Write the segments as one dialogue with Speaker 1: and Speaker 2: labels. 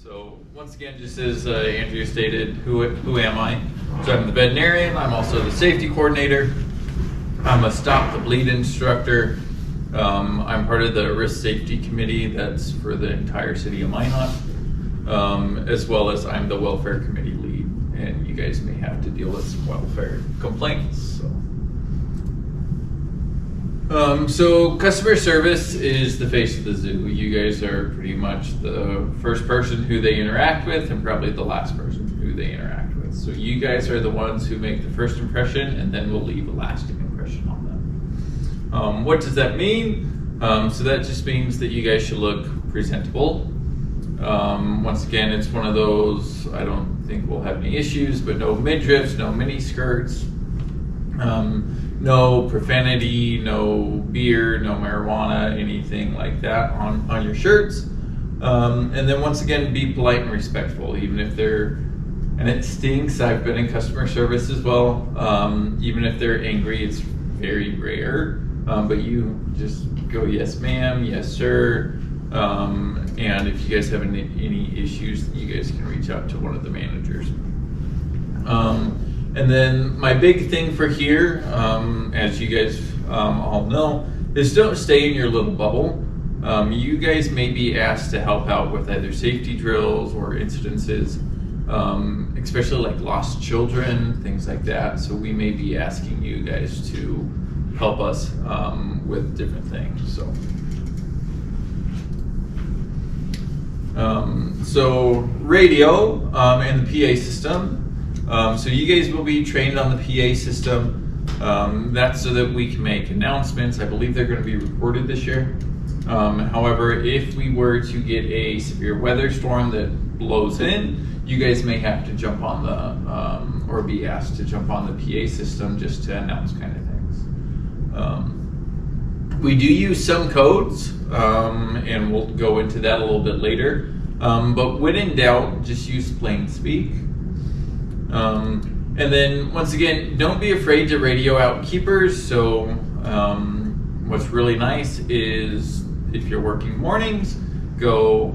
Speaker 1: So once again, just as Andrea stated, who am I? So I'm the veterinarian. I'm also the safety coordinator. I'm a Stop the Bleed instructor. I'm part of the risk safety committee that's for the entire city of Minot, as well as I'm the welfare committee lead. And you guys may have to deal with some welfare complaints. So customer service is the face of the zoo. You guys are pretty much the first person who they interact with and probably the last person who they interact with. So you guys are the ones who make the first impression and then will leave a lasting impression on them. What does that mean? So that just means that you guys should look presentable. Once again, it's one of those, I don't think we'll have any issues, but no midriffs, no mini skirts. No profanity, no beer, no marijuana, anything like that on your shirts. And then once again, be polite and respectful, even if they're, and it stinks, I've been in customer service as well, even if they're angry, it's very rare, but you just go, yes ma'am, yes sir, and if you guys have any issues, you guys can reach out to one of the managers. And then my big thing for here, as you guys all know, is don't stay in your little bubble. You guys may be asked to help out with either safety drills or incidences, especially like lost children, things like that. So we may be asking you guys to help us with different things. So radio and the PA system. So you guys will be trained on the PA system. That's so that we can make announcements. I believe they're going to be recorded this year. However, if we were to get a severe weather storm that blows in, you guys may have to jump on the, or be asked to jump on the PA system just to announce kind of things. We do use some codes, and we'll go into that a little bit later. But when in doubt, just use plain speak. And then once again, don't be afraid to radio out keepers. So what's really nice is if you're working mornings, go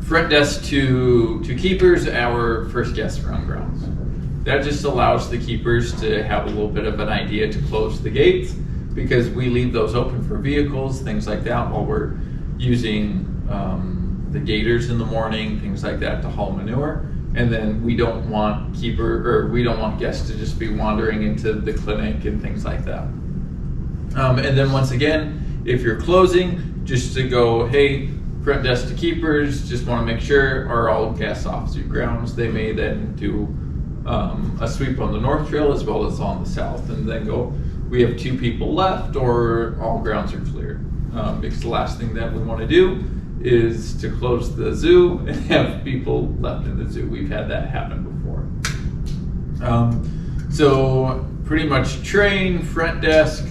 Speaker 1: front desk to keepers, our first guest around grounds. That just allows the keepers to have a little bit of an idea to close the gates, because we leave those open for vehicles, things like that, while we're using the gators in the morning, things like that, to haul manure. And then we don't want guests to just be wandering into the clinic and things like that. And then once again, if you're closing, just to go, hey, front desk to keepers, just want to make sure, are all guests off the grounds. They may then do a sweep on the north trail as well as on the south, and then go, we have 2 people left, or all grounds are cleared. Because the last thing that we want to do is to close the zoo and have people left in the zoo. We've had that happen before. So pretty much train, front desk,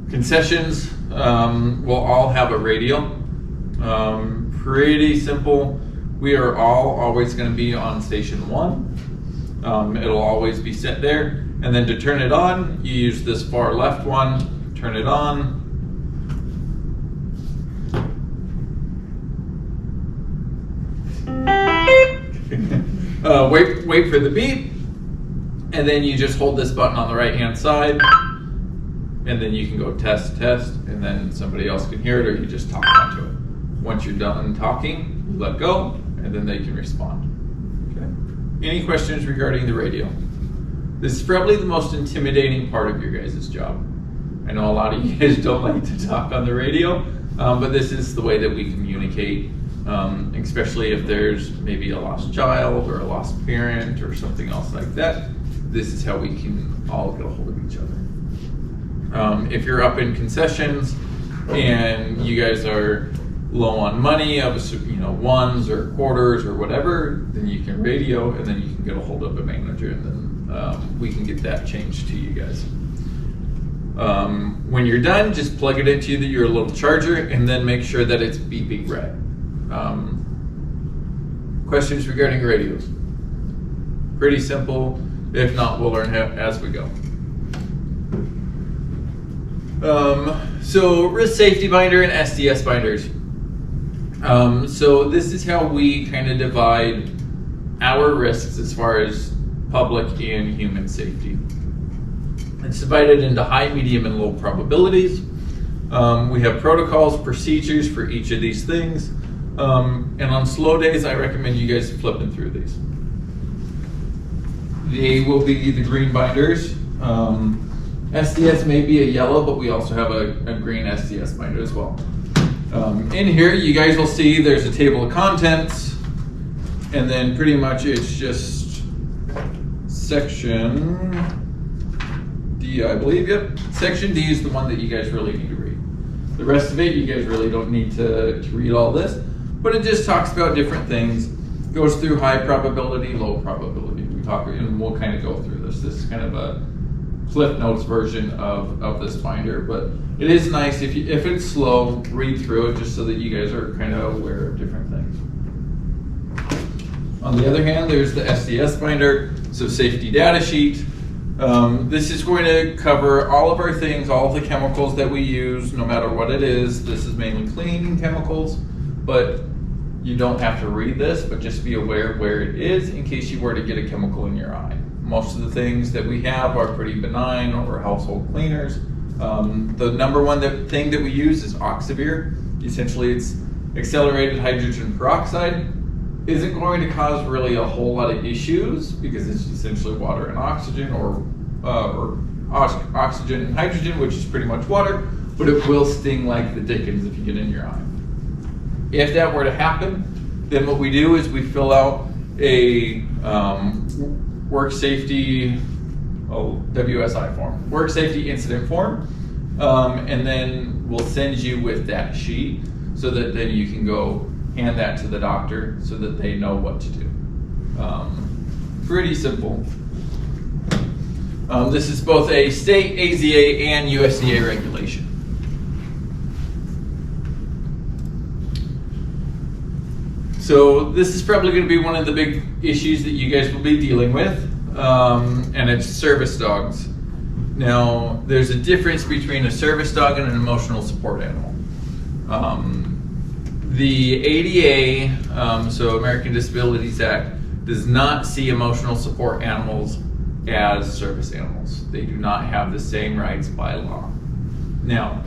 Speaker 1: concessions will all have a radio. Pretty simple. We are all always going to be on station 1. It'll always be set there. And then to turn it on, you use this far left one, turn it on. Wait for the beep, and then you just hold this button on the right hand side, and then you can go test, and then somebody else can hear it, or you just talk onto it. Once you're done talking, you let go, and then they can respond. Okay. Any questions regarding the radio? This is probably the most intimidating part of your guys' job. I know a lot of you guys don't like to talk on the radio, but this is the way that we communicate. Especially if there's maybe a lost child or a lost parent or something else like that. This is how we can all get a hold of each other. If you're up in concessions and you guys are low on money, of ones or quarters or whatever, then you can radio, and then you can get a hold of a manager, and then we can get that changed to you guys. When you're done, just plug it into your little charger, and then make sure that it's beeping red. Questions regarding radios? Pretty simple. If not, we'll learn as we go. So risk safety binder and SDS binders. So this is how we kind of divide our risks as far as public and human safety. It's divided into high, medium, and low probabilities. We have protocols, procedures for each of these things. And on slow days, I recommend you guys flipping through these. They will be the green binders. SDS may be a yellow, but we also have a green SDS binder as well. In here, you guys will see there's a table of contents, and then pretty much it's just section D, I believe. Yep, section D is the one that you guys really need to read. The rest of it, you guys really don't need to read all this, but it just talks about different things, goes through high probability, low probability. And we'll kind of go through this. This is kind of a Cliff Notes version of this binder, but it is nice if it's slow, read through it just so that you guys are kind of aware of different things. On the other hand, there's the SDS binder, so safety data sheet. This is going to cover all of our things, all of the chemicals that we use, no matter what it is. This is mainly cleaning chemicals, but you don't have to read this, but just be aware of where it is in case you were to get a chemical in your eye. Most of the things that we have are pretty benign or household cleaners. The number one thing that we use is Oxivir. Essentially, it's accelerated hydrogen peroxide. Isn't going to cause really a whole lot of issues because it's essentially water and oxygen, or oxygen and hydrogen, which is pretty much water, but it will sting like the dickens if you get in your eye. If that were to happen, then what we do is we fill out a work safety WSI form, work safety incident form, and then we'll send you with that sheet so that then you can go hand that to the doctor so that they know what to do. Pretty simple. This is both a state AZA and USDA regulation. So this is probably going to be one of the big issues that you guys will be dealing with, and it's service dogs. Now, there's a difference between a service dog and an emotional support animal. The ADA, so American Disabilities Act, does not see emotional support animals as service animals. They do not have the same rights by law. Now,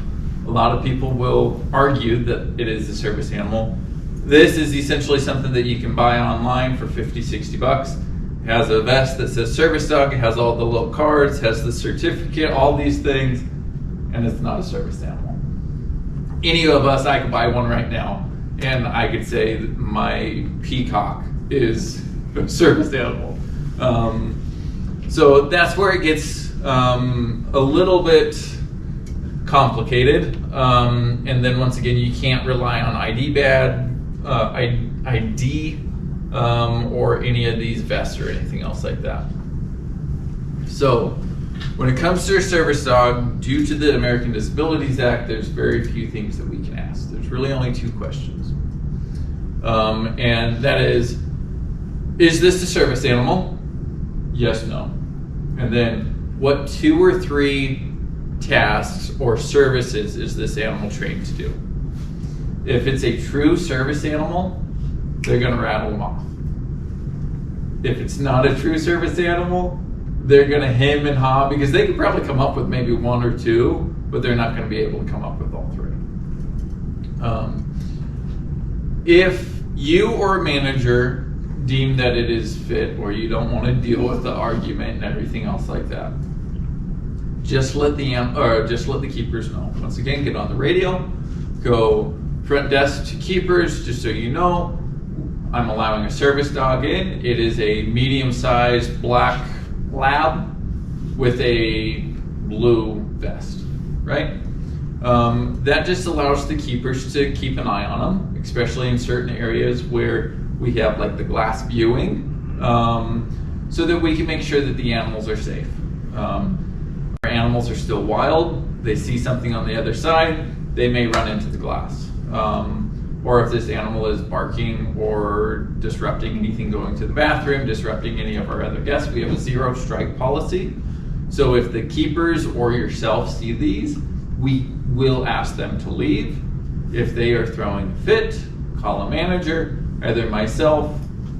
Speaker 1: a lot of people will argue that it is a service animal. This is essentially something that you can buy online for 50, 60 bucks. It has a vest that says service dog, it has all the little cards, has the certificate, all these things, and it's not a service animal. Any of us, I could buy one right now, and I could say that my peacock is a service animal. So that's where it gets a little bit complicated. And then once again, you can't rely on ID or any of these vests or anything else like that. So when it comes to a service dog, due to the American Disabilities Act, there's very few things that we can ask. There's really only two questions. And that is this a service animal? Yes, no. And then what 2 or 3 tasks or services is this animal trained to do? If it's a true service animal, they're going to rattle them off. If it's not a true service animal, they're going to hem and haw because they could probably come up with maybe 1 or 2, but they're not going to be able to come up with all 3. If you or a manager deem that it is fit, or you don't want to deal with the argument and everything else like that, just let the keepers know. Once again, get on the radio, go front desk to keepers, just so you know, I'm allowing a service dog in. It is a medium-sized black lab with a blue vest, right? That just allows the keepers to keep an eye on them, especially in certain areas where we have like the glass viewing, so that we can make sure that the animals are safe. Our animals are still wild. They see something on the other side, they may run into the glass. Or if this animal is barking or disrupting anything going to the bathroom, disrupting any of our other guests, we have a 0 strike policy. So if the keepers or yourself see these, we will ask them to leave. If they are throwing a fit, call a manager, either myself,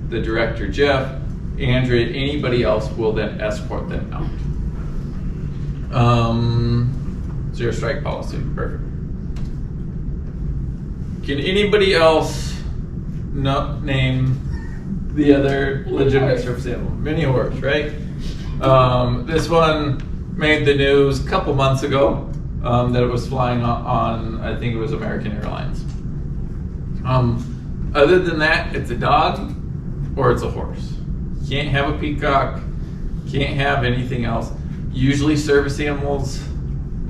Speaker 1: the director Jeff, Andrea, anybody else will then escort them out. Zero strike policy, perfect. Can anybody else name the other legitimate service animal? Mini horse, right? This one made the news a couple months ago that it was flying on, I think it was American Airlines. Other than that, it's a dog or it's a horse. Can't have a peacock, can't have anything else. Usually service animals,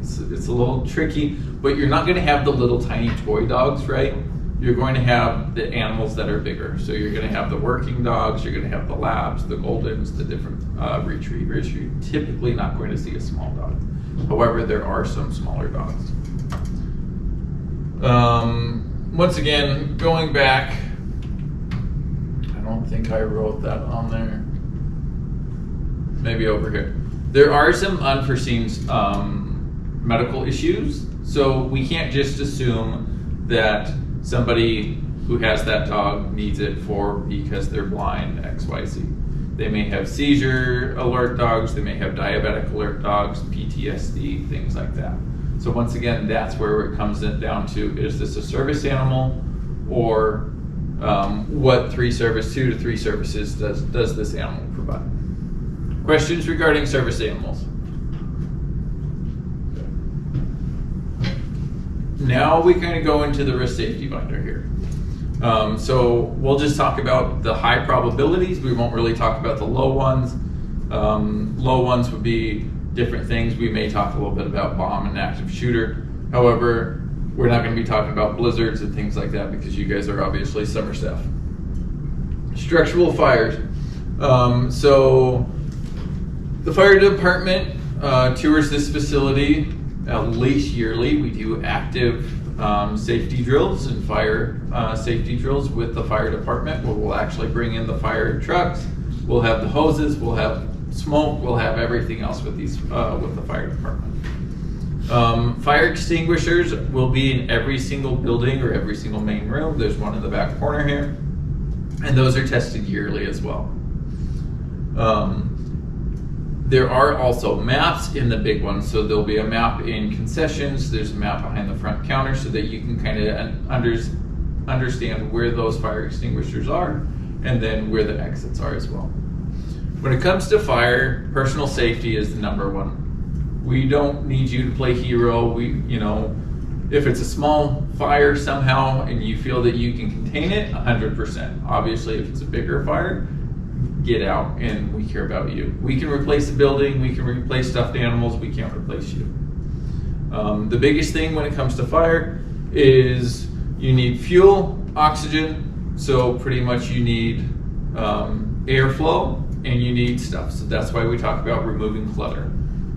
Speaker 1: it's a little tricky, but you're not going to have the little tiny toy dogs, right? You're going to have the animals that are bigger. So you're going to have the working dogs, you're going to have the labs, the goldens, the different retrievers. You're typically not going to see a small dog. However, there are some smaller dogs. Once again, going back, I don't think I wrote that on there. Maybe over here. There are some unforeseen medical issues, so we can't just assume that somebody who has that dog needs it because they're blind, XYZ. They may have seizure alert dogs, they may have diabetic alert dogs, PTSD, things like that. So once again, that's where it comes down to, is this a service animal, or what 2 to 3 services does this animal provide? Questions regarding service animals? Now we kind of go into the risk safety binder here. So we'll just talk about the high probabilities. We won't really talk about the low ones. Low ones would be different things. We may talk a little bit about bomb and active shooter. However, we're not going to be talking about blizzards and things like that because you guys are obviously summer staff. Structural fires. So the fire department tours this facility at least yearly. We do active safety drills and fire safety drills with the fire department, where we'll actually bring in the fire trucks. We'll have the hoses, we'll have smoke, we'll have everything else with these with the fire department. Fire extinguishers will be in every single building or every single main room. There's one in the back corner here, and those are tested yearly as well. There are also maps in the big ones, so there'll be a map in concessions, there's a map behind the front counter so that you can kind of understand where those fire extinguishers are and then where the exits are as well. When it comes to fire, personal safety is the number one. We don't need you to play hero. If it's a small fire somehow and you feel that you can contain it, 100%. Obviously, if it's a bigger fire, get out, and we care about you. We can replace a building, we can replace stuffed animals, we can't replace you. The biggest thing when it comes to fire is you need fuel, oxygen, so pretty much you need airflow, and you need stuff. So that's why we talk about removing clutter.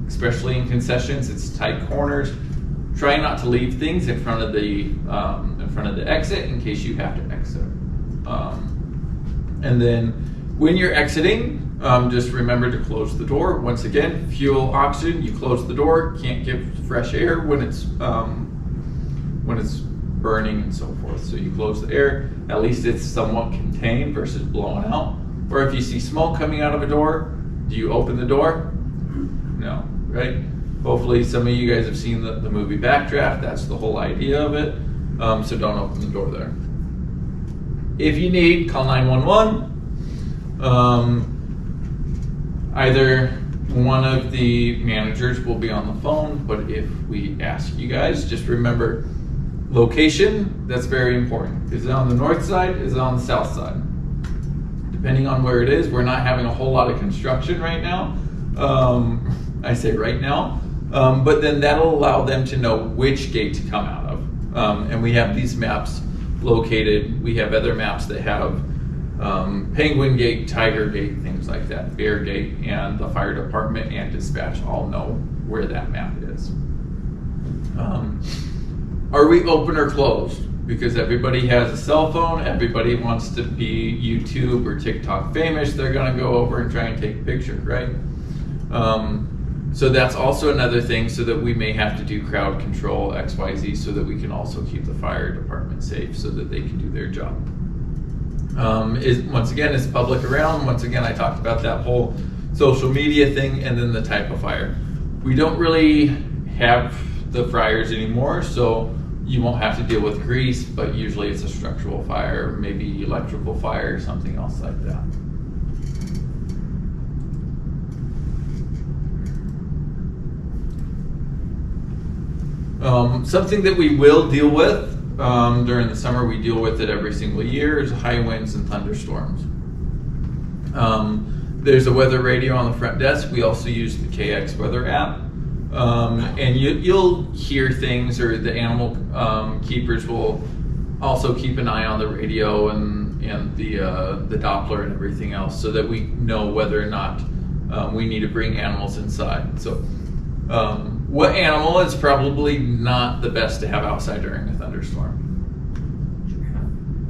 Speaker 1: Especially in concessions, it's tight corners. Try not to leave things in front of the exit in case you have to exit. And then when you're exiting, just remember to close the door. Once again, fuel, oxygen, you close the door. Can't give fresh air when it's burning and so forth. So you close the air. At least it's somewhat contained versus blowing out. Or if you see smoke coming out of a door, do you open the door? No, right? Hopefully some of you guys have seen the movie Backdraft. That's the whole idea of it. So don't open the door there. If you need, call 911. Either one of the managers will be on the phone, but if we ask you guys, just remember location, that's very important. Is it on the north side? Is it on the south side? Depending on where it is, we're not having a whole lot of construction right now. I say right now, but then that'll allow them to know which gate to come out of. And we have these maps located. We have other maps that have Penguin Gate, Tiger Gate, things like that, Bear Gate, and the fire department and dispatch all know where that map is. Are we open or closed? Because everybody has a cell phone, everybody wants to be YouTube or TikTok famous, they're gonna go over and try and take a picture, right? So that's also another thing, so that we may have to do crowd control XYZ, so that we can also keep the fire department safe, so that they can do their job. Once again, is public around? Once again, I talked about that whole social media thing, and then the type of fire. We don't really have the fryers anymore, so you won't have to deal with grease, but usually it's a structural fire, maybe electrical fire, something else like that. Something that we will deal with during the summer, we deal with it every single year, is high winds and thunderstorms. There's a weather radio on the front desk. We also use the KX weather app. And you'll hear things, or the animal keepers will also keep an eye on the radio and the Doppler and everything else, so that we know whether or not we need to bring animals inside. So what animal is probably not the best to have outside during a thunderstorm?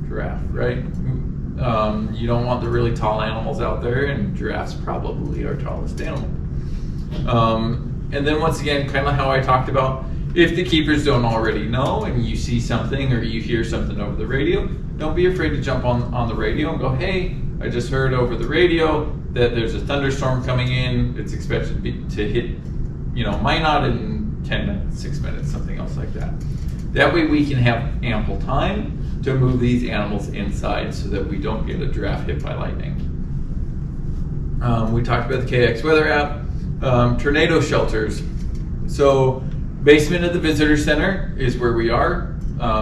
Speaker 1: Giraffe, right? You don't want the really tall animals out there, and giraffes probably our tallest animal. And then once again, kind of how I talked about, if the keepers don't already know and you see something or you hear something over the radio, don't be afraid to jump on the radio and go, hey, I just heard over the radio that there's a thunderstorm coming in. It's expected to hit, Minot in 10 minutes, 6 minutes, something else like that. That way we can have ample time to move these animals inside, so that we don't get a giraffe hit by lightning. We talked about the KX weather app. Tornado shelters. So basement of the visitor center is where we are.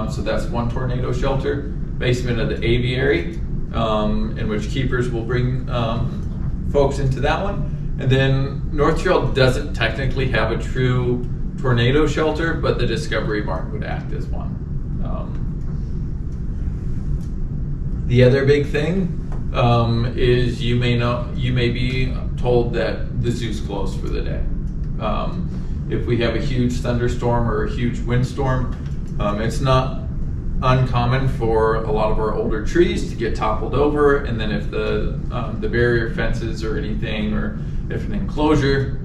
Speaker 1: So that's one tornado shelter. Basement of the aviary, in which keepers will bring folks into that one. And then North Trail doesn't technically have a true tornado shelter, but the Discovery Barn would act as one. The other big thing is you may be told that the zoo's closed for the day. If we have a huge thunderstorm or a huge windstorm, it's not uncommon for a lot of our older trees to get toppled over, and then if the barrier fences or anything, or if an enclosure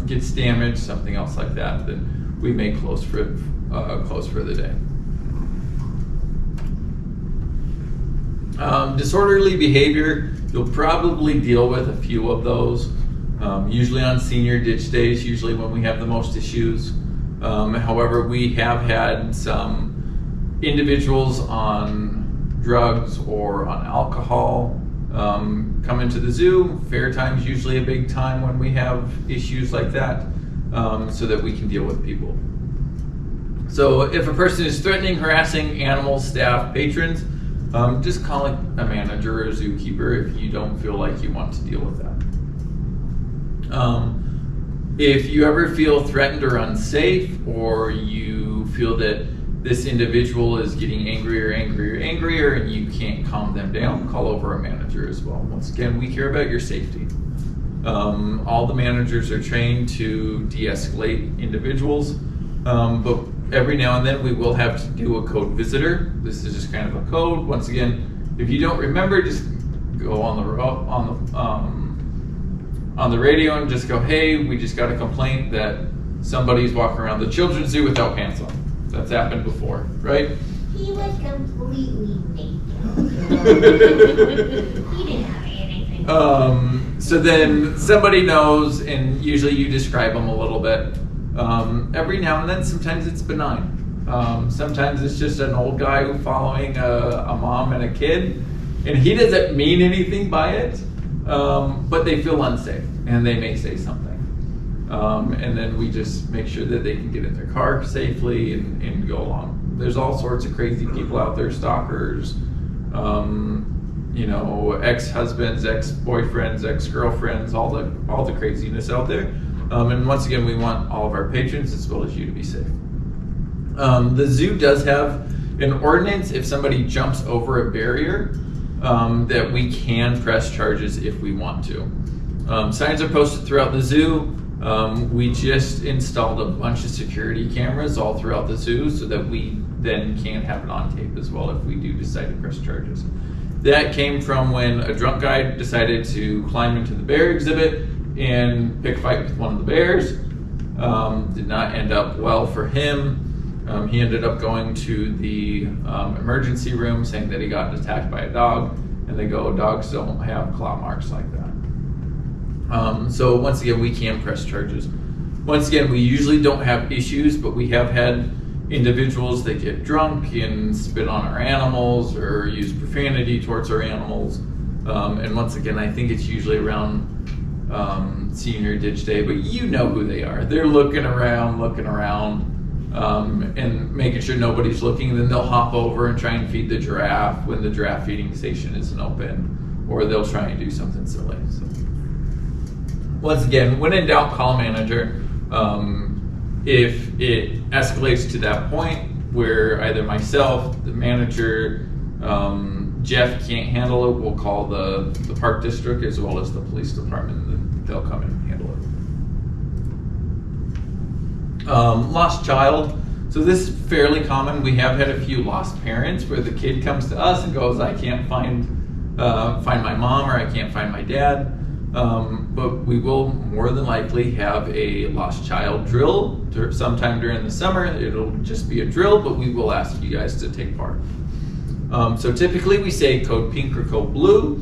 Speaker 1: gets damaged, something else like that, then we may close for the day. Disorderly behavior, you'll probably deal with a few of those, usually on senior ditch days, usually when we have the most issues. However, we have had some individuals on drugs or on alcohol come into the zoo. Fair time's usually a big time when we have issues like that, so that we can deal with people. So if a person is threatening, harassing animals, staff, patrons, just call a manager or a zookeeper if you don't feel like you want to deal with that. If you ever feel threatened or unsafe, or you feel that this individual is getting angrier and you can't calm them down, call over a manager as well. Once again, we care about your safety. All the managers are trained to de-escalate individuals, but every now and then we will have to do a code visitor. This is just kind of a code. Once again, if you don't remember, just go on the radio and just go, hey, we just got a complaint that somebody's walking around the children's zoo without pants on. That's happened before, right?
Speaker 2: He was completely naked. He didn't have anything.
Speaker 1: So then somebody knows, and usually you describe them a little bit. Every now and then, sometimes it's benign. Sometimes it's just an old guy following a mom and a kid, and he doesn't mean anything by it, but they feel unsafe, and they may say something. And then we just make sure that they can get in their car safely and go along. There's all sorts of crazy people out there, stalkers, ex-husbands, ex-boyfriends, ex-girlfriends, all the craziness out there. And once again, we want all of our patrons as well as you to be safe. The zoo does have an ordinance if somebody jumps over a barrier, that we can press charges if we want to. Signs are posted throughout the zoo. We just installed a bunch of security cameras all throughout the zoo, so that we then can have it on tape as well if we do decide to press charges. That came from when a drunk guy decided to climb into the bear exhibit and pick a fight with one of the bears. Did not end up well for him. He ended up going to the emergency room saying that he got attacked by a dog, and they go, dogs don't have claw marks like that. So once again, we can press charges. Once again, we usually don't have issues, but we have had individuals that get drunk and spit on our animals or use profanity towards our animals. And once again, I think it's usually around senior ditch day, but you know who they are. They're looking around, and making sure nobody's looking. Then they'll hop over and try and feed the giraffe when the giraffe feeding station isn't open, or they'll try and do something silly. So, once again, when in doubt, call a manager. If it escalates to that point where either myself, the manager, Jeff can't handle it, we'll call the park district as well as the police department, and they'll come and handle it. Lost child. So this is fairly common. We have had a few lost parents where the kid comes to us and goes, I can't find my mom, or I can't find my dad. But we will more than likely have a lost child drill sometime during the summer. It'll just be a drill, but we will ask you guys to take part. So typically we say code pink or code blue.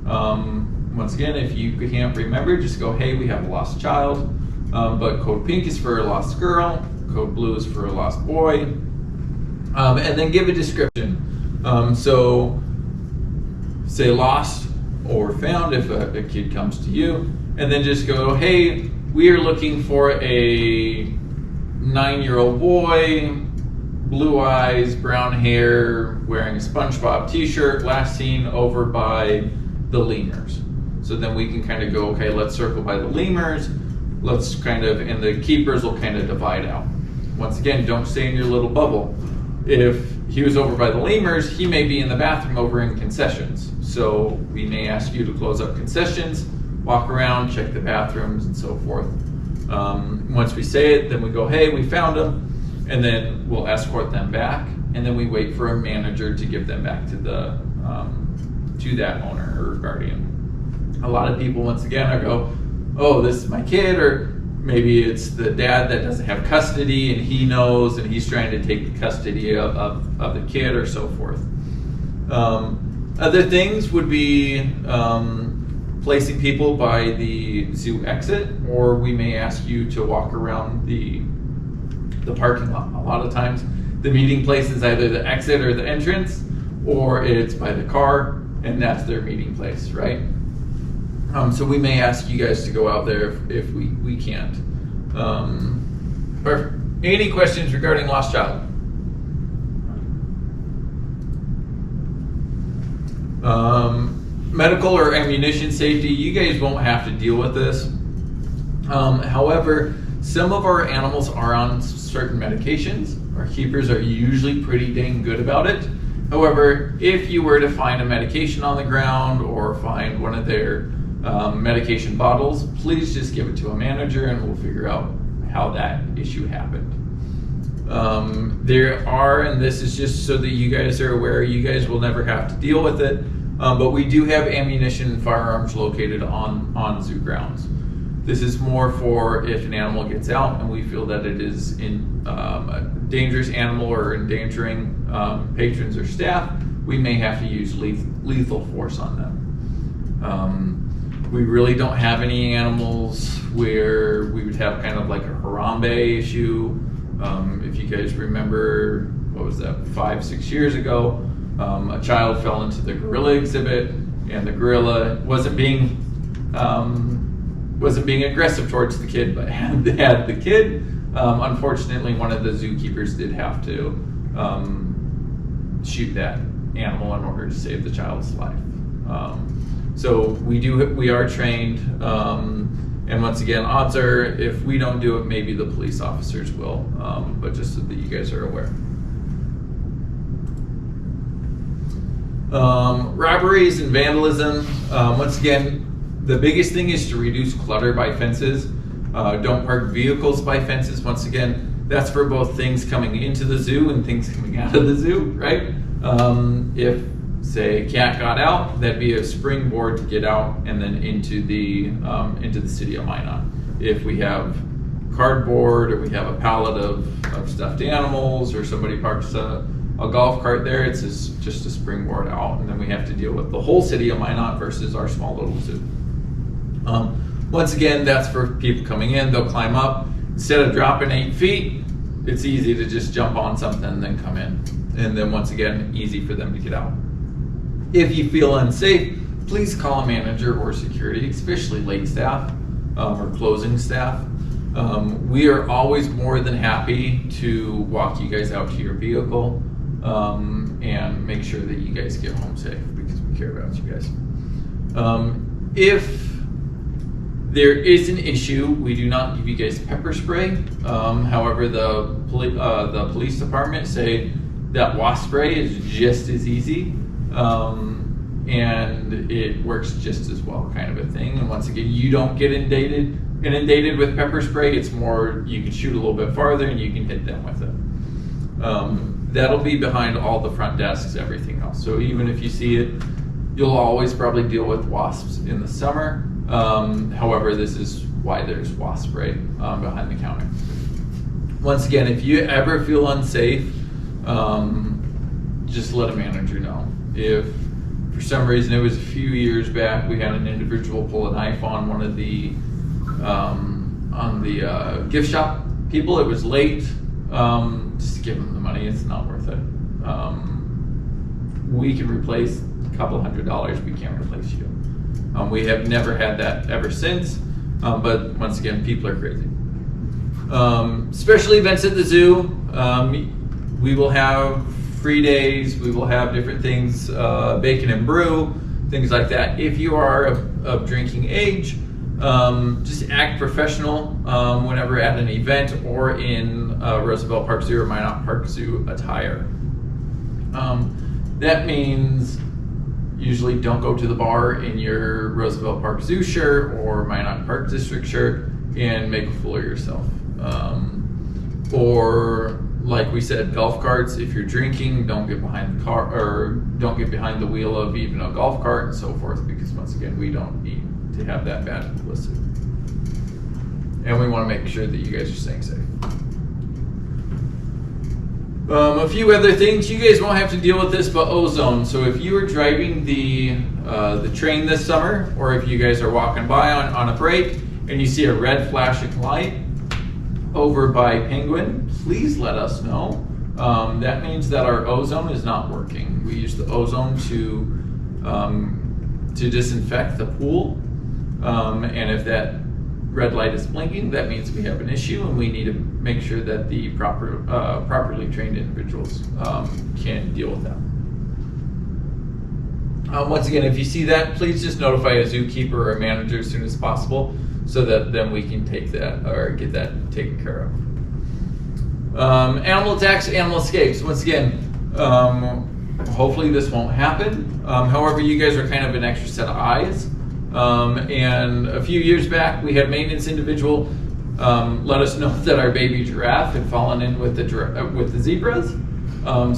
Speaker 1: Once again, if you can't remember, just go, hey, we have a lost child. But code pink is for a lost girl, code blue is for a lost boy. And then give a description. So say lost or found if a kid comes to you, and then just go, hey, we are looking for a 9-year-old boy, blue eyes, brown hair, wearing a SpongeBob t-shirt, last seen over by the lemurs. So then we can kind of go, okay, let's circle by the lemurs, let's kind of, and the keepers will kind of divide out. Once again, don't stay in your little bubble. If he was over by the lemurs, he may be in the bathroom over in concessions. So we may ask you to close up concessions, walk around, check the bathrooms, and so forth. Once we say it, then we go, hey, we found them, and then we'll escort them back, and then we wait for a manager to give them back to the to that owner or guardian. A lot of people, once again, go, oh, this is my kid, or maybe it's the dad that doesn't have custody and he knows and he's trying to take the custody of the kid, or so forth. Other things would be placing people by the zoo exit, or we may ask you to walk around the parking lot. A lot of times the meeting place is either the exit or the entrance, or it's by the car, and that's their meeting place, right? So we may ask you guys to go out there if we can't. Perfect. Any questions regarding lost child? Medical or ammunition safety, you guys won't have to deal with this. However, some of our animals are on certain medications. Our keepers are usually pretty dang good about it. However, if you were to find a medication on the ground or find one of their medication bottles, please just give it to a manager and we'll figure out how that issue happened. There are, and this is just so that you guys are aware, you guys will never have to deal with it, but we do have ammunition and firearms located on zoo grounds. This is more for if an animal gets out and we feel that it is a dangerous animal or endangering patrons or staff, we may have to use lethal force on them. We really don't have any animals where we would have kind of like a Harambe issue. If you guys remember, what was that, 5-6 years ago, a child fell into the gorilla exhibit, and the gorilla wasn't being aggressive towards the kid, but had the kid. Unfortunately, one of the zookeepers did have to shoot that animal in order to save the child's life. So we are trained, and once again, odds are if we don't do it, maybe the police officers will, but just so that you guys are aware. Robberies and vandalism. Once again, the biggest thing is to reduce clutter by fences. Don't park vehicles by fences. Once again, that's for both things coming into the zoo and things coming out of the zoo, right? If say cat got out, that'd be a springboard to get out and then into the city of Minot. If we have cardboard or we have a pallet of stuffed animals or somebody parks a golf cart there, it's just a springboard out, and then we have to deal with the whole city of Minot versus our small little zoo. Once again, that's for people coming in. They'll climb up. Instead of dropping 8 feet, it's easy to just jump on something and then come in. And then once again, easy for them to get out. If you feel unsafe, please call a manager or security, especially late staff or closing staff. We are always more than happy to walk you guys out to your vehicle and make sure that you guys get home safe because we care about you guys. If there is an issue, we do not give you guys pepper spray. However, the police department say that wasp spray is just as easy and it works just as well, kind of a thing. And once again, you don't get inundated with pepper spray. It's more you can shoot a little bit farther and you can hit them with it. That'll be behind all the front desks, everything else. So even if you see it, you'll always probably deal with wasps in the summer. However, this is why there's wasp spray behind the counter. Once again, if you ever feel unsafe, just let a manager know. If for some reason, it was a few years back, we had an individual pull a knife on one of the gift shop people. It was late. Just give them the money. It's not worth it. We can replace a couple $100. We can't replace you. We have never had that ever since. But once again, people are crazy. Special events at the zoo. We will have free days. We will have different things, bacon and brew, things like that. If you are of drinking age, just act professional whenever at an event or in Roosevelt Park Zoo or Minot Park Zoo attire. That means usually don't go to the bar in your Roosevelt Park Zoo shirt or Minot Park District shirt and make a fool of yourself. Or like we said, golf carts, if you're drinking, don't get behind the car or don't get behind the wheel of even a golf cart and so forth, because once again, we don't need to have that bad publicity. And we want to make sure that you guys are staying safe. A few other things, you guys won't have to deal with this, but ozone. So if you are driving the train this summer, or if you guys are walking by on a break and you see a red flashing light over by Penguin, please let us know. That means that our ozone is not working. We use the ozone to disinfect the pool, and if that red light is blinking, that means we have an issue, and we need to make sure that the properly trained individuals can deal with that. Once again, if you see that, please just notify a zookeeper or a manager as soon as possible, so that then we can take that or get that taken care of. Animal attacks, animal escapes. Once again, hopefully this won't happen. However, you guys are kind of an extra set of eyes. And a few years back, we had a maintenance individual let us know that our baby giraffe had fallen in with the zebras.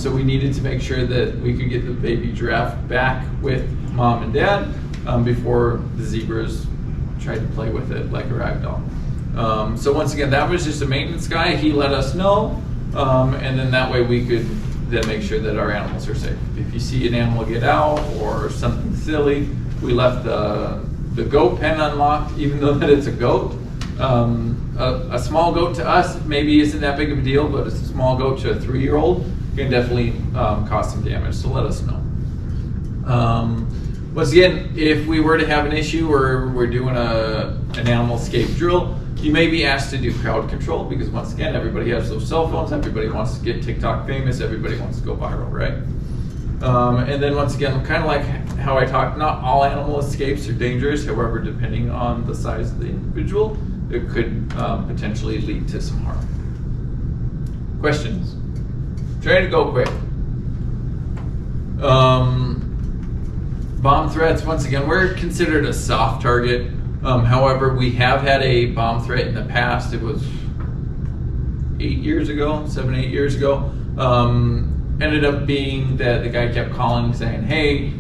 Speaker 1: So we needed to make sure that we could get the baby giraffe back with mom and dad before the zebras tried to play with it like a rag doll. So once again, that was just a maintenance guy. He let us know, and then that way we could then make sure that our animals are safe. If you see an animal get out or something silly, we left the goat pen unlocked, even though that it's a goat. A small goat to us maybe isn't that big of a deal, but a small goat to a 3-year-old can definitely cause some damage, so let us know. Once again, if we were to have an issue or we're doing an animal escape drill, you may be asked to do crowd control, because once again, everybody has those cell phones, everybody wants to get TikTok famous, everybody wants to go viral, right? And then once again, kind of like how I talked, not all animal escapes are dangerous. However, depending on the size of the individual, it could potentially lead to some harm. Questions? Trying to go quick. Bomb threats, once again, we're considered a soft target. However, we have had a bomb threat in the past. It was 7, 8 years ago. ended up being that the guy kept calling saying, hey,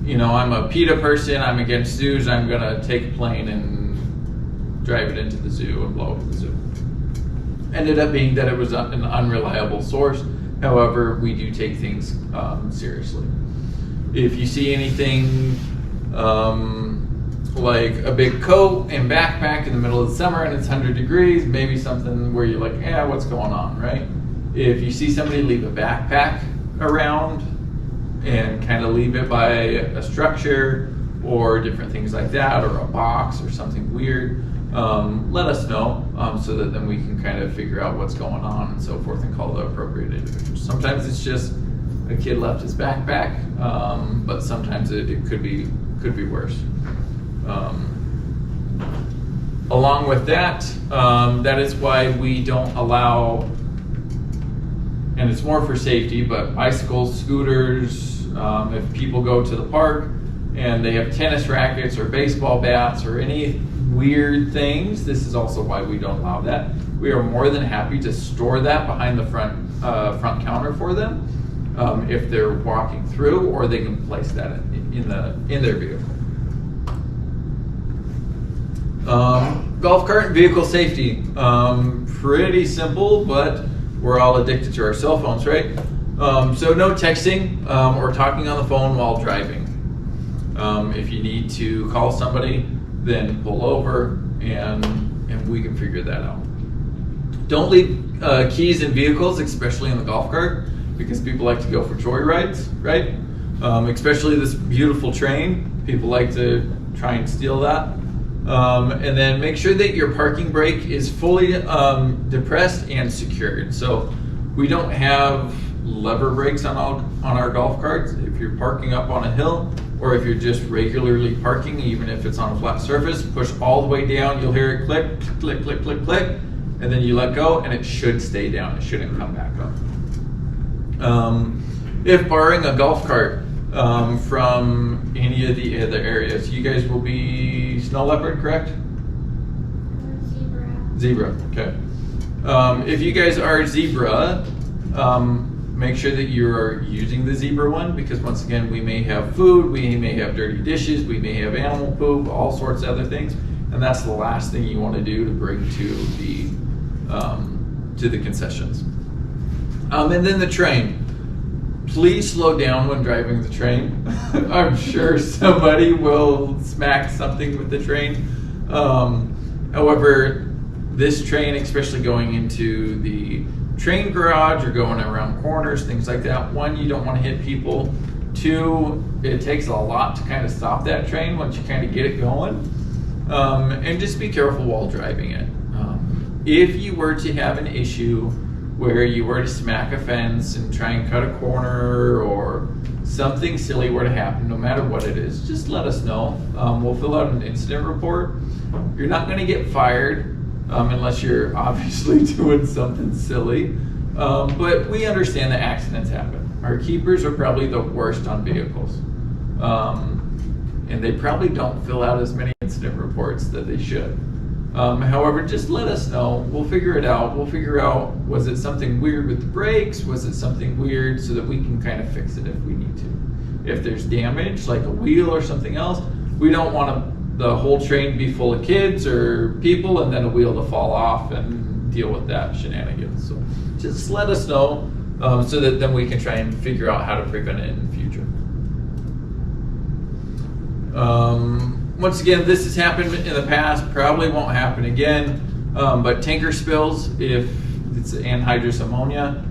Speaker 1: I'm a PETA person, I'm against zoos, I'm gonna take a plane and drive it into the zoo and blow up the zoo. Ended up being that it was an unreliable source. However, we do take things seriously. If you see anything like a big coat and backpack in the middle of the summer and it's 100 degrees, maybe something where you're like, what's going on, right? If you see somebody leave a backpack around and kind of leave it by a structure or different things like that, or a box or something weird, let us know so that then we can kind of figure out what's going on and so forth and call the appropriate individuals. Sometimes it's just a kid left his backpack, but sometimes it could be worse. Along with that, that is why we don't allow, and it's more for safety, but bicycles, scooters, if people go to the park and they have tennis rackets or baseball bats or any weird things, this is also why we don't allow that. We are more than happy to store that behind the front counter for them if they're walking through, or they can place that in their vehicle. Golf cart and vehicle safety. Pretty simple, but we're all addicted to our cell phones, right? So no texting or talking on the phone while driving. If you need to call somebody, then pull over and we can figure that out. Don't leave keys in vehicles, especially in the golf cart, because people like to go for joyrides, right? Especially this beautiful train, people like to try and steal that. And then make sure that your parking brake is fully depressed and secured. So we don't have lever brakes on our golf carts. If you're parking up on a hill, or if you're just regularly parking, even if it's on a flat surface, push all the way down, you'll hear it click, click, click, click, click, and then you let go and it should stay down. It shouldn't come back up. If borrowing a golf cart from any of the other areas, you guys will be snow leopard, correct? Zebra, okay. If you guys are zebra, make sure that you are using the zebra one, because once again, we may have food, we may have dirty dishes, we may have animal poop, all sorts of other things, and that's the last thing you want to do to bring to the concessions. And then the train. Please slow down when driving the train. I'm sure somebody will smack something with the train. However, this train, especially going into the train garage or going around corners, things like that, one, you don't want to hit people. Two, it takes a lot to kind of stop that train once you kind of get it going. And just be careful while driving it. If you were to have an issue where you were to smack a fence and try and cut a corner, or something silly were to happen, no matter what it is, just let us know. We'll fill out an incident report. You're not going to get fired unless you're obviously doing something silly. But we understand that accidents happen. Our keepers are probably the worst on vehicles. And they probably don't fill out as many incident reports that they should. However, just let us know. We'll figure it out. We'll figure out, was it something weird with the brakes? Was it something weird, so that we can kind of fix it if we need to. If there's damage, like a wheel or something else, we don't want the whole train to be full of kids or people and then a wheel to fall off and deal with that shenanigans. So just let us know so that then we can try and figure out how to prevent it in the future. Once again, this has happened in the past, probably won't happen again, but tanker spills, if it's anhydrous ammonia,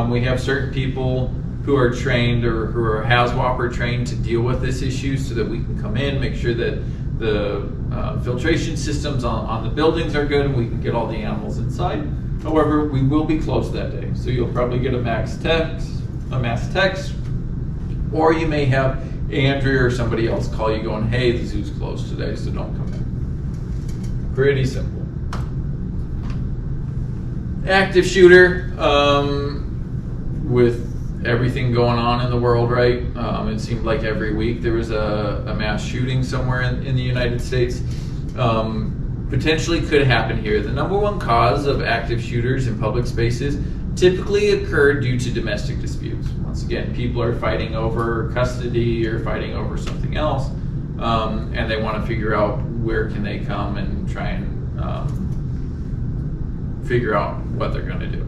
Speaker 1: we have certain people who are trained or who are HAZWOPER trained to deal with this issue, so that we can come in, make sure that the filtration systems on the buildings are good and we can get all the animals inside. However, we will be closed that day, so you'll probably get a mass text, or you may have Andrea or somebody else call you going, hey, the zoo's closed today, so don't come in. Pretty simple. Active shooter, with everything going on in the world, right? It seemed like every week there was a mass shooting somewhere in the United States. potentially could happen here. The number one cause of active shooters in public spaces typically occur due to domestic disputes. Once again, people are fighting over custody or fighting over something else, and they want to figure out where can they come and try and figure out what they're going to do.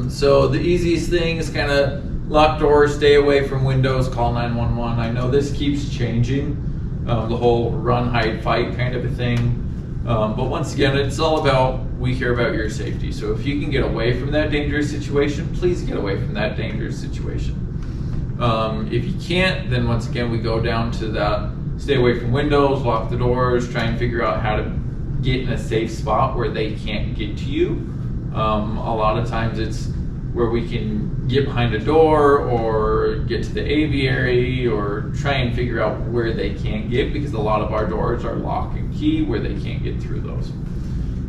Speaker 1: So the easiest thing is kind of lock doors, stay away from windows, call 911. I know this keeps changing, the whole run, hide, fight kind of a thing. But once again, it's all about, we care about your safety. So if you can get away from that dangerous situation, please get away from that dangerous situation. If you can't, then once again, we go down to that, stay away from windows, lock the doors, try and figure out how to get in a safe spot where they can't get to you. A lot of times it's where we can get behind a door or get to the aviary or try and figure out where they can't get, because a lot of our doors are lock and key where they can't get through those.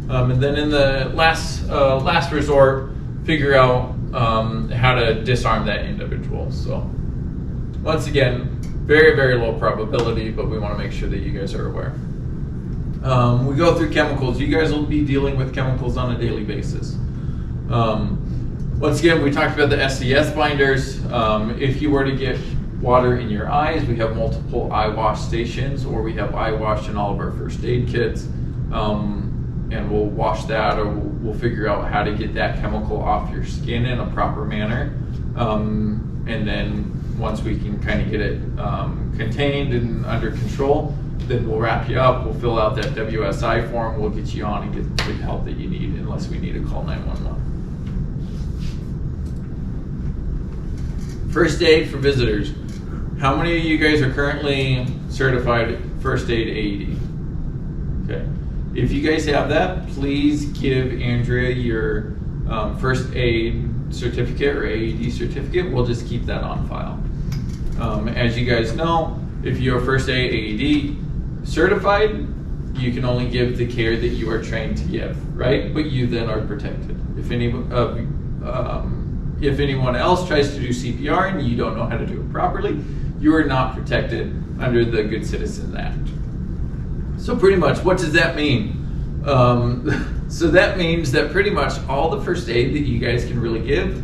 Speaker 1: And then in the last resort, figure out how to disarm that individual. So once again, very, very low probability, but we want to make sure that you guys are aware. We go through chemicals. You guys will be dealing with chemicals on a daily basis. Once again, we talked about the SCS binders. If you were to get water in your eyes, we have multiple eye wash stations, or we have eye wash in all of our first aid kits. And we'll wash that, or we'll figure out how to get that chemical off your skin in a proper manner. And then once we can kind of get it contained and under control, then we'll wrap you up, we'll fill out that WSI form, we'll get you on and get the help that you need, unless we need to call 911. First aid for visitors. How many of you guys are currently certified first aid AED? Okay. If you guys have that, please give Andrea your first aid certificate or AED certificate. We'll just keep that on file. As you guys know, if you're first aid AED certified, you can only give the care that you are trained to give, right? But you then are protected. If anyone else tries to do CPR and you don't know how to do it properly, you are not protected under the Good Citizens Act. So pretty much, what does that mean? So that means that pretty much all the first aid that you guys can really give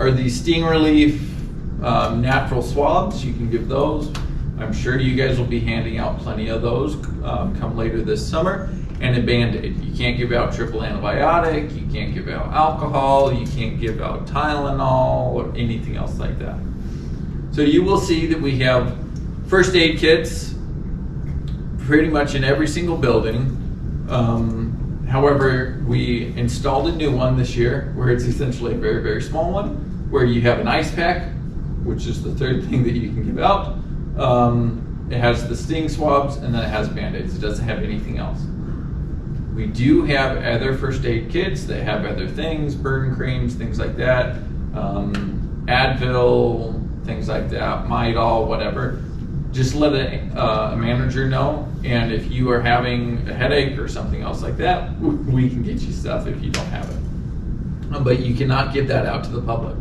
Speaker 1: are the sting relief, natural swabs. You can give those. I'm sure you guys will be handing out plenty of those come later this summer. And a Band-Aid. You can't give out triple antibiotic, you can't give out alcohol, you can't give out Tylenol or anything else like that. So you will see that we have first aid kits pretty much in every single building. However, we installed a new one this year where it's essentially a very, very small one, where you have an ice pack, which is the third thing that you can give out. It has the sting swabs, and then it has Band-Aids. It doesn't have anything else. We do have other first aid kits that have other things, burn creams, things like that, Advil, things like that, Midol, whatever. Just let a manager know, and if you are having a headache or something else like that, we can get you stuff if you don't have it. But you cannot give that out to the public.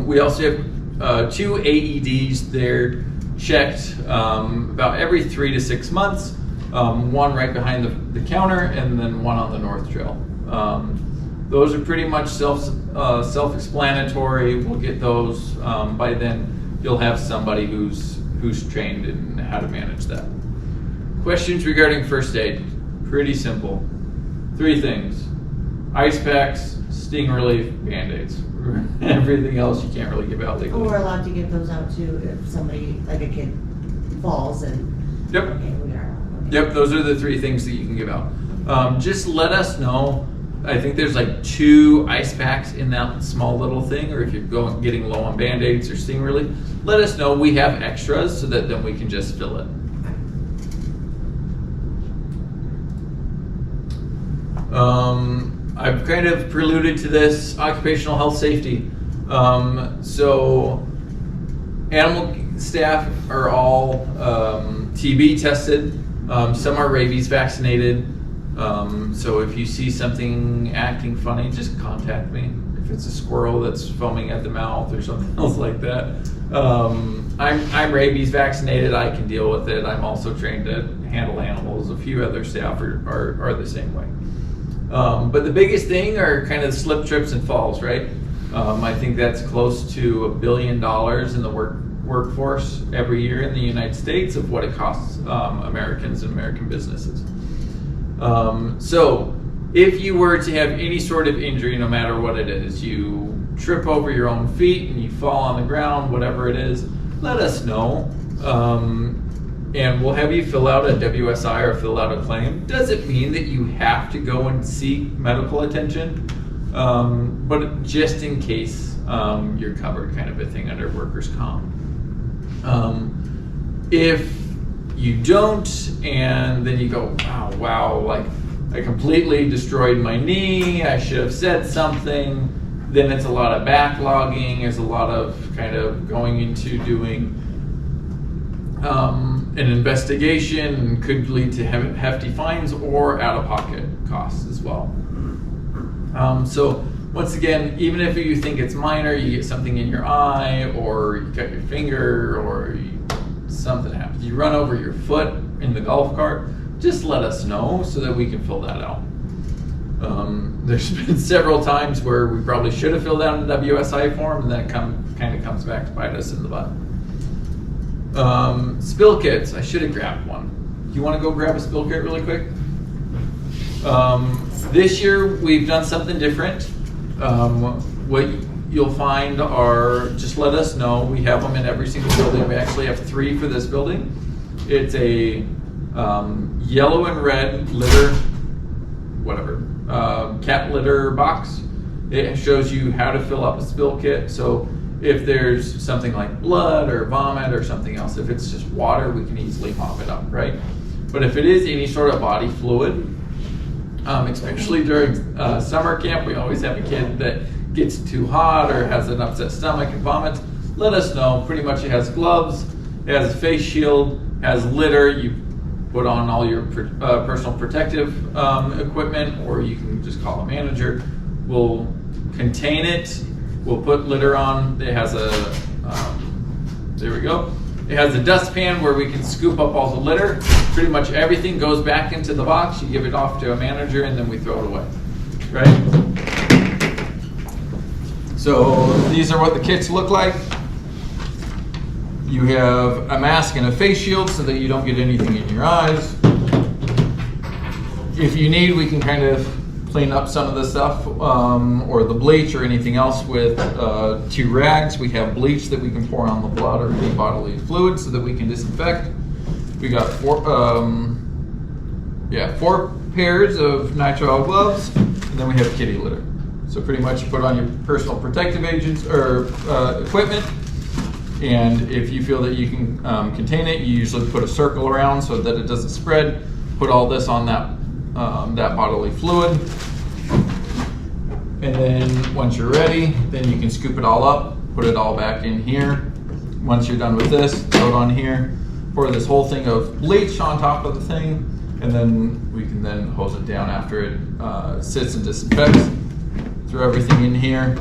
Speaker 1: We also have 2 AEDs. They're checked about every 3 to 6 months. One right behind the counter, and then one on the North Trail. Those are pretty much self-explanatory. We'll get those. By then, you'll have somebody who's trained in how to manage that. Questions regarding first aid? Pretty simple. 3 things: ice packs, sting relief, Band-Aids. Everything else you can't really give out legally.
Speaker 3: We're allowed to give those out too if somebody, like a kid, falls and.
Speaker 1: Yep.
Speaker 3: Okay, we are. Okay.
Speaker 1: Yep, those are the 3 things that you can give out. Just let us know. I think there's like 2 ice packs in that small little thing, or if you're getting low on Band-Aids or sting relief, let us know. We have extras so that then we can just fill it. I've kind of preluded to this, occupational health safety. So animal staff are all TB tested. Some are rabies vaccinated. So if you see something acting funny, just contact me. if it's a squirrel that's foaming at the mouth or something else like that. I'm rabies vaccinated. I can deal with it. I'm also trained to handle animals. A few other staff are the same way. But the biggest thing are kind of slip, trips, and falls, right? I think that's close to $1 billion in the workforce every year in the United States of what it costs Americans and American businesses. So if you were to have any sort of injury, no matter what it is, you trip over your own feet and you fall on the ground, whatever it is, let us know. And we'll have you fill out a WSI or fill out a claim. Doesn't mean that you have to go and seek medical attention, but just in case you're covered, kind of a thing under workers' comp. If you don't, and then you go, wow, like I completely destroyed my knee, I should have said something, then it's a lot of backlogging, it's a lot of kind of going into doing an investigation, could lead to hefty fines or out-of-pocket costs as well. So once again, even if you think it's minor, you get something in your eye, or you cut your finger, or something happens, you run over your foot in the golf cart, just let us know so that we can fill that out. There's been several times where we probably should have filled out a WSI form, and then it kind of comes back to bite us in the butt. Spill kits, I should have grabbed one. You want to go grab a spill kit really quick? This year we've done something different. What you'll find are, just let us know. We have them in every single building. We actually have 3 for this building. It's a yellow and red litter, cat litter box. It shows you how to fill up a spill kit. So if there's something like blood or vomit or something else, if it's just water, we can easily mop it up, right? But if it is any sort of body fluid, especially during summer camp, we always have a kid that gets too hot or has an upset stomach and vomits. Let us know. Pretty much it has gloves, it has a face shield, has litter. You put on all your personal protective equipment, or you can just call a manager. We'll contain it. We'll put litter on. It has a, there we go. It has a dustpan where we can scoop up all the litter. Pretty much everything goes back into the box. You give it off to a manager, and then we throw it away, right? So these are what the kits look like. You have a mask and a face shield so that you don't get anything in your eyes. If you need, we can kind of clean up some of the stuff or the bleach or anything else with 2 rags. We have bleach that we can pour on the blood or any bodily fluid so that we can disinfect. We got 4 pairs of nitrile gloves, and then we have kitty litter. So pretty much you put on your personal protective agents or equipment, and if you feel that you can contain it, you usually put a circle around so that it doesn't spread. Put all this on that bodily fluid, and then once you're ready, then you can scoop it all up, put it all back in here. Once you're done with this, throw it on here, pour this whole thing of bleach on top of the thing, and then we can then hose it down after it sits and disinfects. Throw everything in here,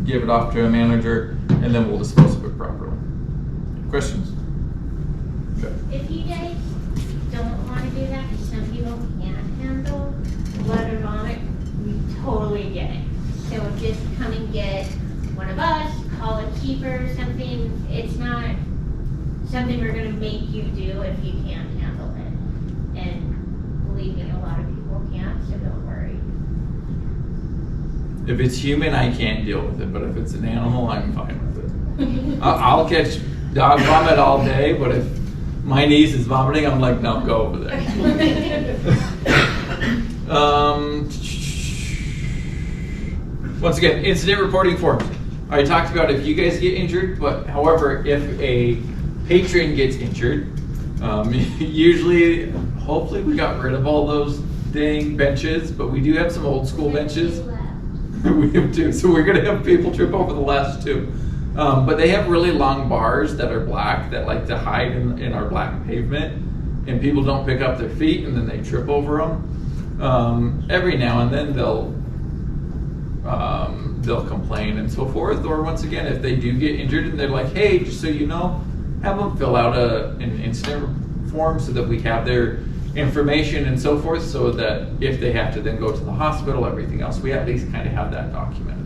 Speaker 1: give it off to a manager, and then we'll dispose of it properly. Questions? Okay.
Speaker 2: If you guys don't want to do that, because some people can't handle blood or vomit, we totally get it. So just come and get one of us, call a keeper or something. It's not something we're going to make you do if you can't handle it. And believe me, a lot of people can't, so don't worry.
Speaker 1: If it's human, I can't deal with it, but if it's an animal, I'm fine with it. I'll catch dog vomit all day, but if my niece is vomiting, I'm like, no, go over there. Once again, incident reporting forms. I talked about if you guys get injured, but however, if a patron gets injured, usually, hopefully we got rid of all those dang benches, but we do have some old school benches. We have 2, so we're going to have people trip over the last 2. But they have really long bars that are black that like to hide in our black pavement, and people don't pick up their feet and then they trip over them. Every now and then they'll they'll complain and so forth. Or once again, if they do get injured and they're like, hey, just so you know, have them fill out an incident form so that we have their information and so forth, so that if they have to then go to the hospital, everything else, we at least kind of have that documented.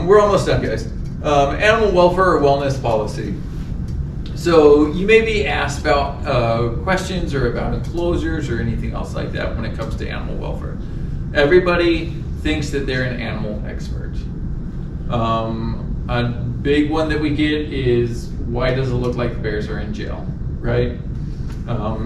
Speaker 1: We're almost done, guys. Animal welfare or wellness policy. So you may be asked about questions or about enclosures or anything else like that when it comes to animal welfare. Everybody thinks that they're an animal expert. A big one that we get is, why does it look like the bears are in jail, right?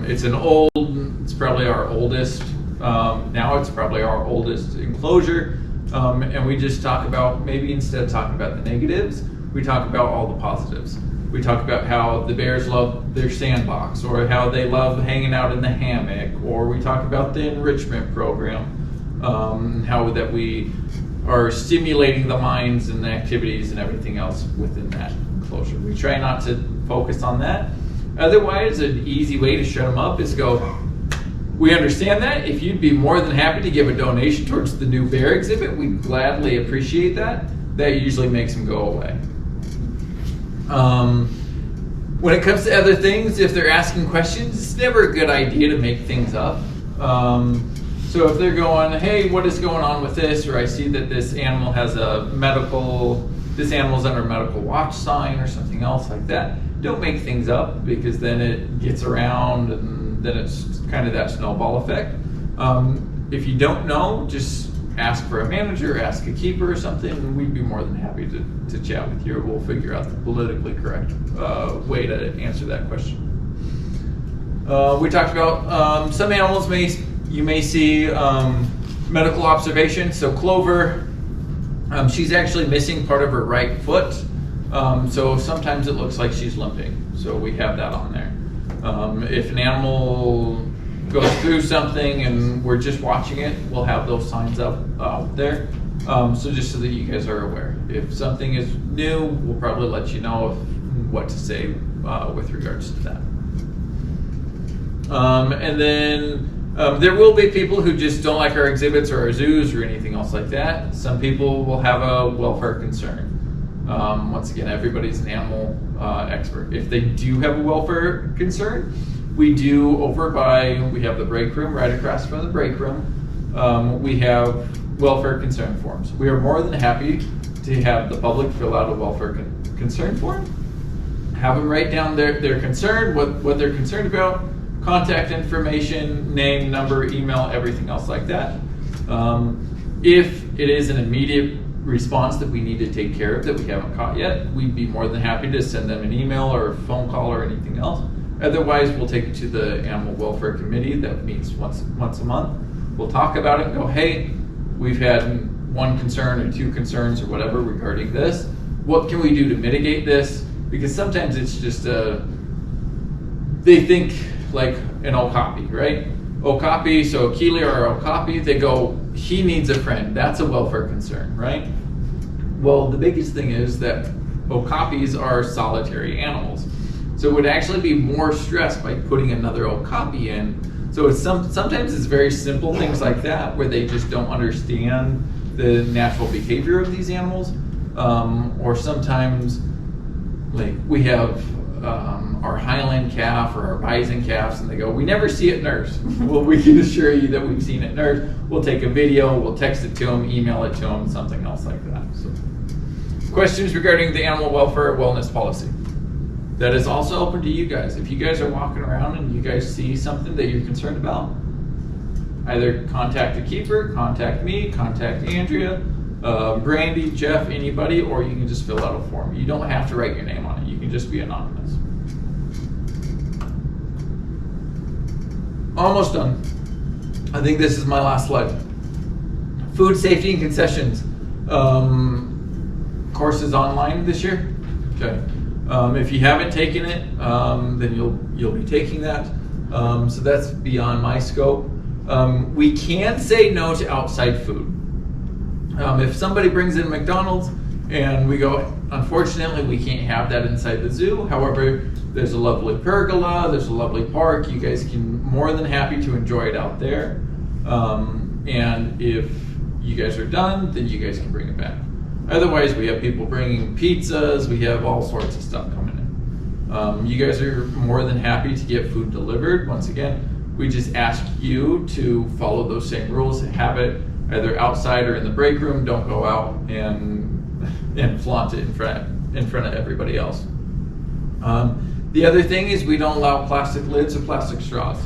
Speaker 1: It's probably our oldest, now it's probably our oldest enclosure. And we just talk about, maybe instead of talking about the negatives, we talk about all the positives. We talk about how the bears love their sandbox, or how they love hanging out in the hammock, or we talk about the enrichment program, how that we are stimulating the minds and the activities and everything else within that enclosure. We try not to focus on that. Otherwise, an easy way to shut them up is go, we understand that. If you'd be more than happy to give a donation towards the new bear exhibit, we'd gladly appreciate that. That usually makes them go away. When it comes to other things, if they're asking questions, it's never a good idea to make things up. So if they're going, hey, what is going on with this? Or I see that this animal has this animal's under a medical watch sign or something else like that. Don't make things up, because then it gets around and then it's kind of that snowball effect. If you don't know, just ask for a manager, ask a keeper or something, and we'd be more than happy to chat with you. We'll figure out the politically correct way to answer that question. We talked about some animals you may see medical observation. So Clover, she's actually missing part of her right foot. So sometimes it looks like she's limping. So we have that on there. If an animal goes through something and we're just watching it, we'll have those signs up there. So just so that you guys are aware. If something is new, we'll probably let you know what to say with regards to that. And then there will be people who just don't like our exhibits or our zoos or anything else like that. Some people will have a welfare concern. Once again, everybody's an animal expert. If they do have a welfare concern, we do we have the break room right across from the break room. We have welfare concern forms. We are more than happy to have the public fill out a welfare concern form. Have them write down their concern, what they're concerned about, contact information, name, number, email, everything else like that. If it is an immediate response that we need to take care of that we haven't caught yet, we'd be more than happy to send them an email or a phone call or anything else. Otherwise, we'll take it to the Animal Welfare Committee that meets once a month. We'll talk about it and go, hey, we've had one concern or two concerns or whatever regarding this. What can we do to mitigate this? Because sometimes it's just they think like an okapi, right? Okapi, so Keely or okapi, they go, he needs a friend. That's a welfare concern, right? Well, the biggest thing is that okapis are solitary animals. So it would actually be more stress by putting another okapi in. So it's sometimes it's very simple things like that where they just don't understand the natural behavior of these animals. Or sometimes like we have our Highland calf or our bison calves, and they go, we never see it nurse. Well, we can assure you that we've seen it nurse. We'll take a video, we'll text it to them, email it to them, something else like that. So, questions regarding the animal welfare wellness policy. That is also open to you guys. If you guys are walking around and you guys see something that you're concerned about, either contact the keeper, contact me, contact Andrea, Brandy, Jeff, anybody, or you can just fill out a form. You don't have to write your name on it. You can just be anonymous. Almost done. I think this is my last slide. Food safety and concessions. Course is online this year. Okay. If you haven't taken it, then you'll be taking that. So that's beyond my scope. We can say no to outside food. If somebody brings in McDonald's and we go, unfortunately, we can't have that inside the zoo. However, there's a lovely pergola, there's a lovely park. You guys can more than happy to enjoy it out there. And if you guys are done, then you guys can bring it back. Otherwise, we have people bringing pizzas. We have all sorts of stuff coming in. You guys are more than happy to get food delivered. Once again, we just ask you to follow those same rules. Have it either outside or in the break room. Don't go out and flaunt it in front of everybody else. The other thing is we don't allow plastic lids or plastic straws.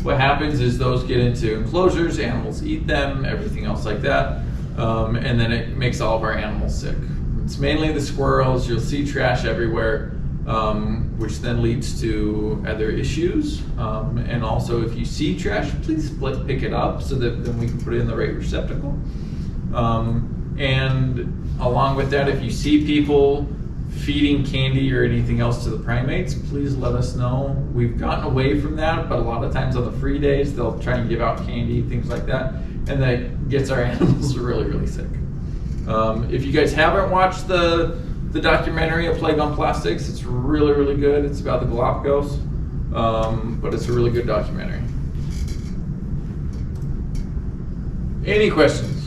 Speaker 1: What happens is those get into enclosures, animals eat them, everything else like that, and then it makes all of our animals sick. It's mainly the squirrels. You'll see trash everywhere, which then leads to other issues. And also, if you see trash, please pick it up so that then we can put it in the right receptacle. And along with that, if you see people feeding candy or anything else to the primates, please let us know. We've gotten away from that, but a lot of times on the free days, they'll try and give out candy, things like that, and that gets our animals really, really sick. If you guys haven't watched the documentary, A Plague on Plastics, it's really, really good. It's about the Galapagos, but it's a really good documentary. Any questions?